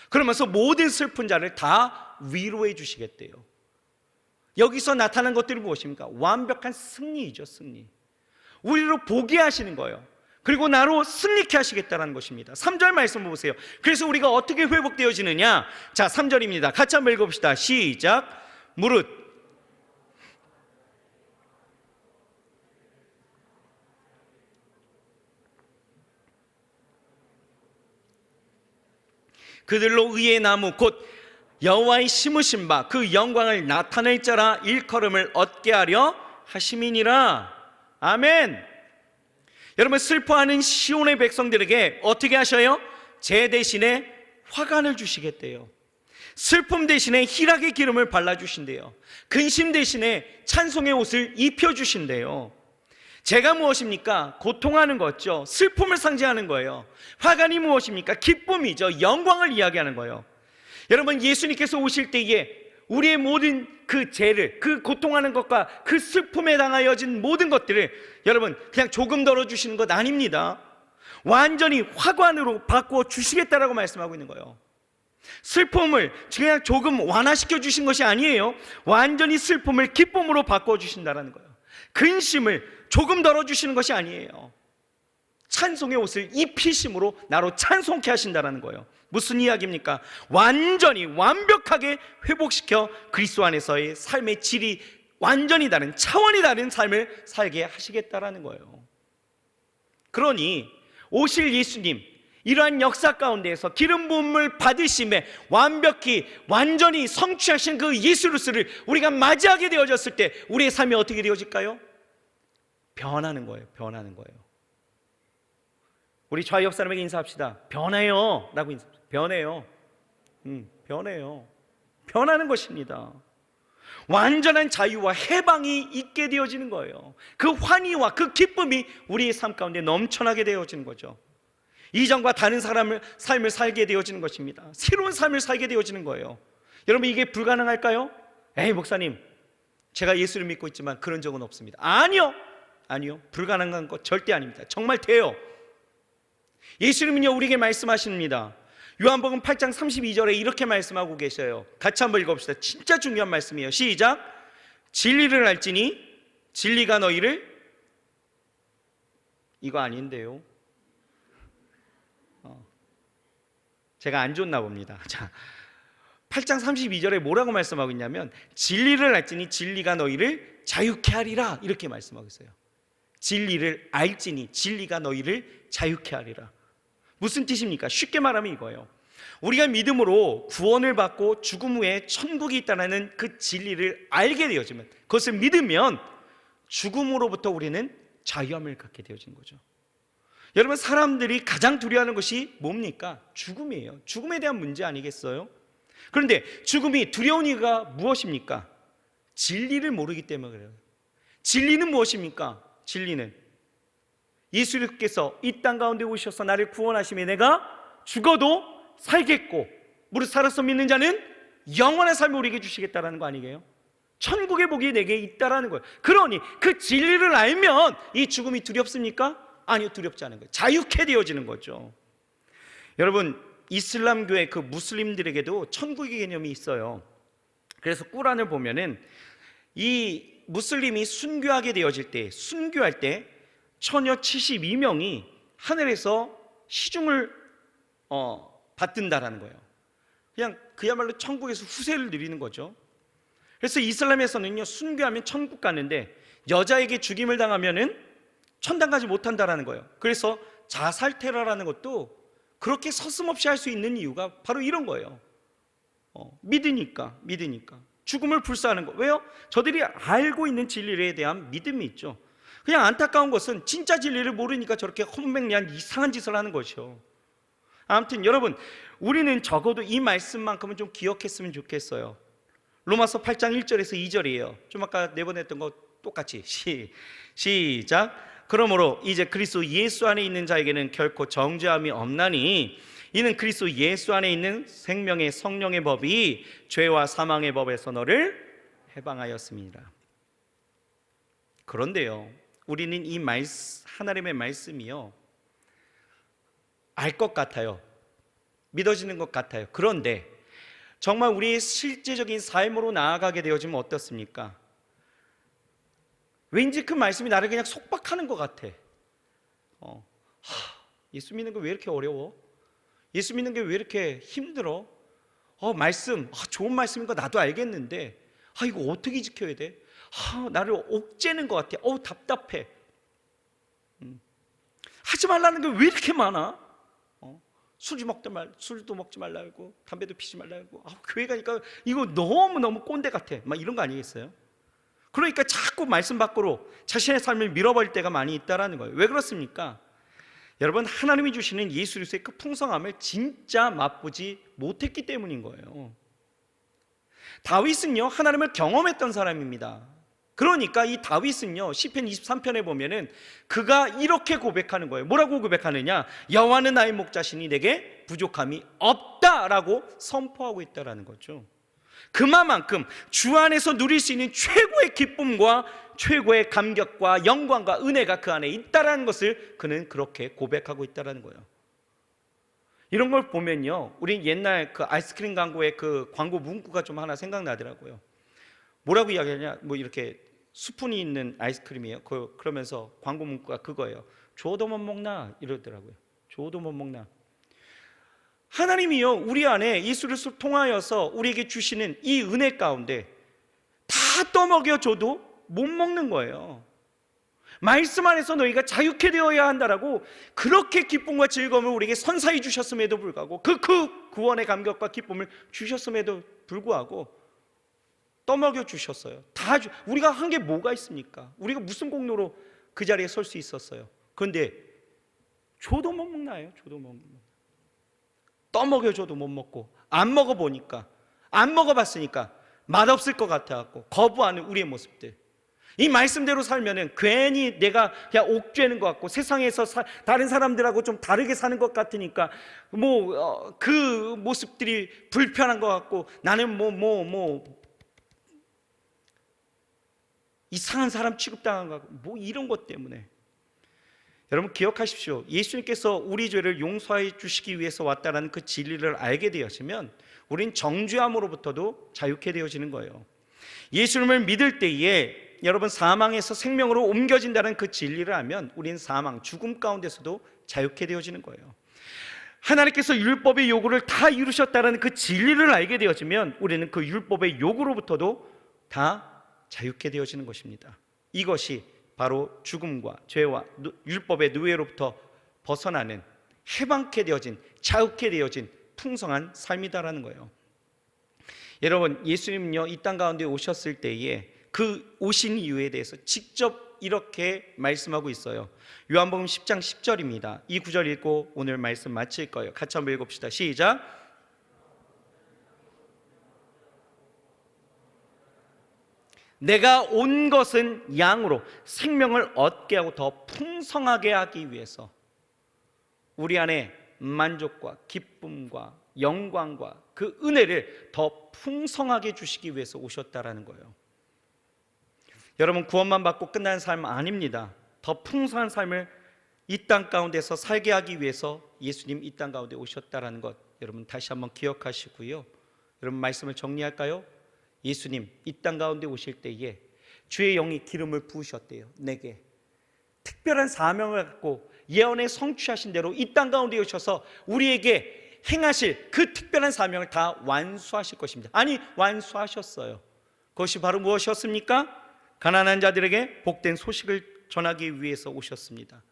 그러면서 모든 슬픈 자를 다 위로해 주시겠대요. 여기서 나타난 것들이 무엇입니까? 완벽한 승리이죠. 승리. 우리로 보게 하시는 거예요. 그리고 나로 승리케 하시겠다는 것입니다. 3절 말씀 보세요. 그래서 우리가 어떻게 회복되어지느냐? 자, 3절입니다. 같이 한번 읽어봅시다. 시작. 무릇 그들로 의의 나무 곧 여호와의 심으신 바 그 영광을 나타낼 자라 일컬음을 얻게 하려 하심이니라. 아멘. 여러분 슬퍼하는 시온의 백성들에게 어떻게 하셔요? 제 대신에 화관을 주시겠대요. 슬픔 대신에 희락의 기름을 발라주신대요. 근심 대신에 찬송의 옷을 입혀주신대요. 제가 무엇입니까? 고통하는 거죠. 슬픔을 상징하는 거예요. 화관이 무엇입니까? 기쁨이죠. 영광을 이야기하는 거예요. 여러분 예수님께서 오실 때에 우리의 모든 그 죄를, 그 고통하는 것과 그 슬픔에 당하여진 모든 것들을 여러분 그냥 조금 덜어주시는 것 아닙니다. 완전히 화관으로 바꾸어 주시겠다라고 말씀하고 있는 거예요. 슬픔을 그냥 조금 완화시켜 주신 것이 아니에요. 완전히 슬픔을 기쁨으로 바꾸어 주신다는 거예요. 근심을 조금 덜어주시는 것이 아니에요. 찬송의 옷을 입히심으로 나로 찬송케 하신다는 거예요. 무슨 이야기입니까? 완전히 완벽하게 회복시켜 그리스도 안에서의 삶의 질이 완전히 다른, 차원이 다른 삶을 살게 하시겠다라는 거예요. 그러니 오실 예수님, 이러한 역사 가운데에서 기름 부음을 받으심에 완벽히 완전히 성취하신 그 예수 그리스도를 우리가 맞이하게 되어졌을 때 우리의 삶이 어떻게 되어질까요? 변하는 거예요. 변하는 거예요. 우리 좌옆 사람에게 인사합시다. 변해요 라고 인사합시다. 변해요. 변해요. 변하는 것입니다. 완전한 자유와 해방이 있게 되어지는 거예요. 그 환희와 그 기쁨이 우리의 삶 가운데 넘쳐나게 되어지는 거죠. 이전과 다른 삶을 살게 되어지는 것입니다. 새로운 삶을 살게 되어지는 거예요. 여러분, 이게 불가능할까요? 에이, 목사님, 제가 예수를 믿고 있지만 그런 적은 없습니다. 아니요, 불가능한 것 절대 아닙니다. 정말 돼요. 예수님은요, 우리에게 말씀하십니다. 요한복음 8장 32절에 이렇게 말씀하고 계셔요. 같이 한번 읽어봅시다. 진짜 중요한 말씀이에요. 시작. 진리를 알지니 진리가 너희를, 이거 아닌데요, 제가 안 좋나 봅니다. 자, 8장 32절에 뭐라고 말씀하고 있냐면, 진리를 알지니 진리가 너희를 자유케 하리라, 이렇게 말씀하고 있어요. 진리를 알지니 진리가 너희를 자유케 하리라. 무슨 뜻입니까? 쉽게 말하면 이거예요. 우리가 믿음으로 구원을 받고 죽음 후에 천국이 있다는 그 진리를 알게 되어지면, 그것을 믿으면 죽음으로부터 우리는 자유함을 갖게 되어진 거죠. 여러분, 사람들이 가장 두려워하는 것이 뭡니까? 죽음이에요. 죽음에 대한 문제 아니겠어요? 그런데 죽음이 두려운 이유가 무엇입니까? 진리를 모르기 때문에 그래요. 진리는 무엇입니까? 진리는 예수님께서 이 땅 가운데 오셔서 나를 구원하심에 내가 죽어도 살겠고 무릇 살아서 믿는 자는 영원한 삶을 우리에게 주시겠다라는 거 아니게요? 천국의 복이 내게 있다라는 거예요. 그러니 그 진리를 알면 이 죽음이 두렵습니까? 아니요, 두렵지 않은 거예요. 자유케 되어지는 거죠. 여러분, 이슬람교의 그 무슬림들에게도 천국의 개념이 있어요. 그래서 꾸란을 보면은 이 무슬림이 순교하게 되어질 때, 순교할 때 처녀 72명이 하늘에서 시중을 받든다라는 거예요. 그냥 그야말로 천국에서 후세를 누리는 거죠. 그래서 이슬람에서는요, 순교하면 천국 가는데 여자에게 죽임을 당하면은 천당 가지 못한다라는 거예요. 그래서 자살 테러라는 것도 그렇게 서슴없이 할 수 있는 이유가 바로 이런 거예요. 믿으니까 죽음을 불사하는 거. 왜요? 저들이 알고 있는 진리에 대한 믿음이 있죠. 그냥 안타까운 것은 진짜 진리를 모르니까 저렇게 험맹리한 이상한 짓을 하는 것이죠. 아무튼 여러분, 우리는 적어도 이 말씀만큼은 좀 기억했으면 좋겠어요. 로마서 8장 1절에서 2절이에요. 좀 아까 내보냈던 거 똑같이 시작. 그러므로 이제 그리스도 예수 안에 있는 자에게는 결코 정죄함이 없나니 이는 그리스도 예수 안에 있는 생명의 성령의 법이 죄와 사망의 법에서 너를 해방하였습니다. 그런데요, 우리는 이 하나님의 말씀이요, 알 것 같아요. 믿어지는 것 같아요. 그런데 정말 우리의 실제적인 삶으로 나아가게 되어지면 어떻습니까? 왠지 그 말씀이 나를 그냥 속박하는 것 같아. 예수 믿는 게 왜 이렇게 어려워? 예수 믿는 게 왜 이렇게 힘들어? 말씀, 좋은 말씀인 거 나도 알겠는데 이거 어떻게 지켜야 돼? 나를 옥죄는 것 같아. 답답해. 하지 말라는 게 왜 이렇게 많아? 술도 먹지 말라고, 담배도 피지 말라고. 교회 가니까 이거 너무너무 꼰대 같아. 막 이런 거 아니겠어요? 그러니까 자꾸 말씀 밖으로 자신의 삶을 밀어버릴 때가 많이 있다라는 거예요. 왜 그렇습니까? 여러분, 하나님이 주시는 예수 그리스도의 그 풍성함을 진짜 맛보지 못했기 때문인 거예요. 다윗은요, 하나님을 경험했던 사람입니다. 그러니까 이 다윗은요, 시편 23편에 보면은 그가 이렇게 고백하는 거예요. 뭐라고 고백하느냐? 여호와는 나의 목자시니 내게 부족함이 없다라고 선포하고 있다라는 거죠. 그만큼 주 안에서 누릴 수 있는 최고의 기쁨과 최고의 감격과 영광과 은혜가 그 안에 있다라는 것을 그는 그렇게 고백하고 있다라는 거예요. 이런 걸 보면요, 우리 옛날 그 아이스크림 광고의 그 광고 문구가 좀 하나 생각나더라고요. 뭐라고 이야기하냐? 이렇게 스푼이 있는 아이스크림이에요. 그러면서 광고 문구가 그거예요. 줘도 못 먹나? 이러더라고요. 줘도 못 먹나? 하나님이요, 우리 안에 예수를 통하여서 우리에게 주시는 이 은혜 가운데 다 떠먹여줘도 못 먹는 거예요. 말씀 안에서 너희가 자유케 되어야 한다라고 그렇게 기쁨과 즐거움을 우리에게 선사해 주셨음에도 불구하고 그 구원의 감격과 기쁨을 주셨음에도 불구하고 떠먹여 주셨어요. 우리가 한 게 뭐가 있습니까? 우리가 무슨 공로로 그 자리에 설 수 있었어요? 그런데 줘도 못 먹나요? 줘도 못 먹나. 떠먹여줘도 못 먹고, 안 먹어보니까, 안 먹어봤으니까 맛없을 것 같아갖고 거부하는 우리의 모습들. 이 말씀대로 살면은 괜히 내가 그냥 옥죄는 것 같고, 세상에서 다른 사람들하고 좀 다르게 사는 것 같으니까 그 모습들이 불편한 것 같고, 나는 이상한 사람 취급당한 것 같고, 이런 것 때문에. 여러분 기억하십시오. 예수님께서 우리 죄를 용서해 주시기 위해서 왔다라는 그 진리를 알게 되었으면 우린 정죄함으로부터도 자유케 되어지는 거예요. 예수님을 믿을 때에 여러분 사망에서 생명으로 옮겨진다는 그 진리를 알면 우린 사망, 죽음 가운데서도 자유케 되어지는 거예요. 하나님께서 율법의 요구를 다 이루셨다는 그 진리를 알게 되어지면 우리는 그 율법의 요구로부터도 다 자유케 되어지는 것입니다. 이것이 바로 죽음과 죄와 율법의 노예로부터 벗어나는, 해방케 되어진, 자유케 되어진 풍성한 삶이다라는 거예요. 여러분 예수님은요, 이 땅 가운데 오셨을 때에 그 오신 이유에 대해서 직접 이렇게 말씀하고 있어요. 요한복음 10장 10절입니다. 이 구절 읽고 오늘 말씀 마칠 거예요. 같이 한번 읽읍시다. 시작. 내가 온 것은 양으로 생명을 얻게 하고 더 풍성하게 하기 위해서, 우리 안에 만족과 기쁨과 영광과 그 은혜를 더 풍성하게 주시기 위해서 오셨다라는 거예요. 여러분 구원만 받고 끝나는 삶 아닙니다. 더 풍성한 삶을 이 땅 가운데서 살게 하기 위해서 예수님 이 땅 가운데 오셨다라는 것, 여러분 다시 한번 기억하시고요. 여러분 말씀을 정리할까요? 예수님 이 땅 가운데 오실 때에 주의 영이 기름을 부으셨대요. 내게 특별한 사명을 갖고 예언에 성취하신 대로 이 땅 가운데 오셔서 우리에게 행하실 그 특별한 사명을 다 완수하실 것입니다. 아니 완수하셨어요. 그것이 바로 무엇이었습니까? 가난한 자들에게 복된 소식을 전하기 위해서 오셨습니다.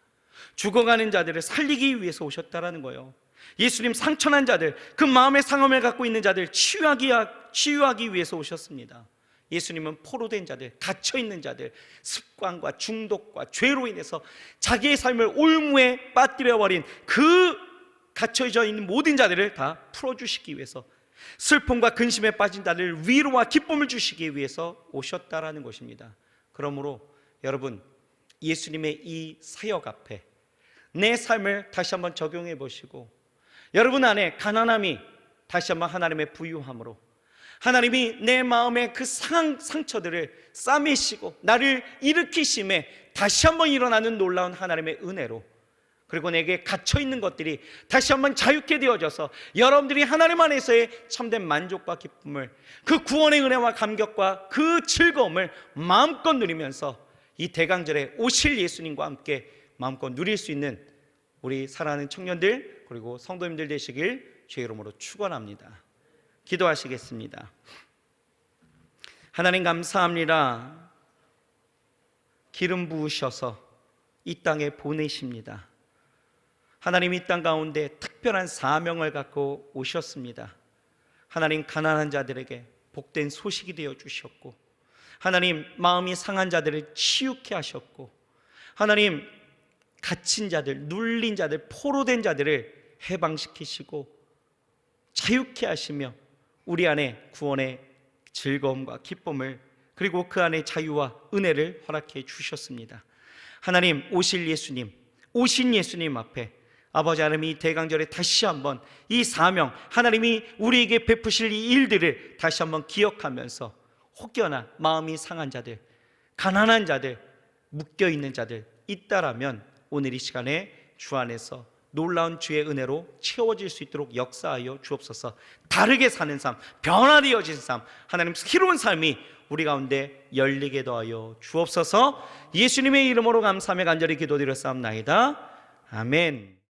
죽어가는 자들을 살리기 위해서 오셨다라는 거예요. 예수님 상처난 자들, 그 마음의 상함을 갖고 있는 자들 치유하기 위해서 오셨습니다. 예수님은 포로된 자들, 갇혀있는 자들, 습관과 중독과 죄로 인해서 자기의 삶을 올무에 빠뜨려버린 그 갇혀져 있는 모든 자들을 다 풀어주시기 위해서, 슬픔과 근심에 빠진 자들을 위로와 기쁨을 주시기 위해서 오셨다라는 것입니다. 그러므로 여러분 예수님의 이 사역 앞에 내 삶을 다시 한번 적용해 보시고, 여러분 안에 가난함이 다시 한번 하나님의 부유함으로, 하나님이 내 마음의 그 상처들을 싸매시고 나를 일으키심에 다시 한번 일어나는 놀라운 하나님의 은혜로, 그리고 내게 갇혀있는 것들이 다시 한번 자유케 되어져서 여러분들이 하나님 안에서의 참된 만족과 기쁨을, 그 구원의 은혜와 감격과 그 즐거움을 마음껏 누리면서 이 대강절에 오실 예수님과 함께 마음껏 누릴 수 있는 우리 사랑하는 청년들 그리고 성도님들 되시길 주의 이름으로 축원합니다. 기도하시겠습니다. 하나님 감사합니다. 기름 부으셔서 이 땅에 보내십니다. 하나님 이 땅 가운데 특별한 사명을 갖고 오셨습니다. 하나님 가난한 자들에게 복된 소식이 되어 주셨고, 하나님 마음이 상한 자들을 치유케 하셨고, 하나님 갇힌 자들, 눌린 자들, 포로된 자들을 해방시키시고 자유케 하시며 우리 안에 구원의 즐거움과 기쁨을, 그리고 그 안에 자유와 은혜를 허락해 주셨습니다. 하나님 오신 예수님 앞에 아버지 하나님 이 대강절에 다시 한번 이 사명, 하나님이 우리에게 베푸실 이 일들을 다시 한번 기억하면서 혹여나 마음이 상한 자들, 가난한 자들, 묶여있는 자들 있다라면 오늘 이 시간에 주 안에서 놀라운 주의 은혜로 채워질 수 있도록 역사하여 주옵소서. 다르게 사는 삶, 변화되어진 삶, 하나님 새로운 삶이 우리 가운데 열리게 더하여 주옵소서. 예수님의 이름으로 감사하며 간절히 기도드렸사옵나이다. 아멘.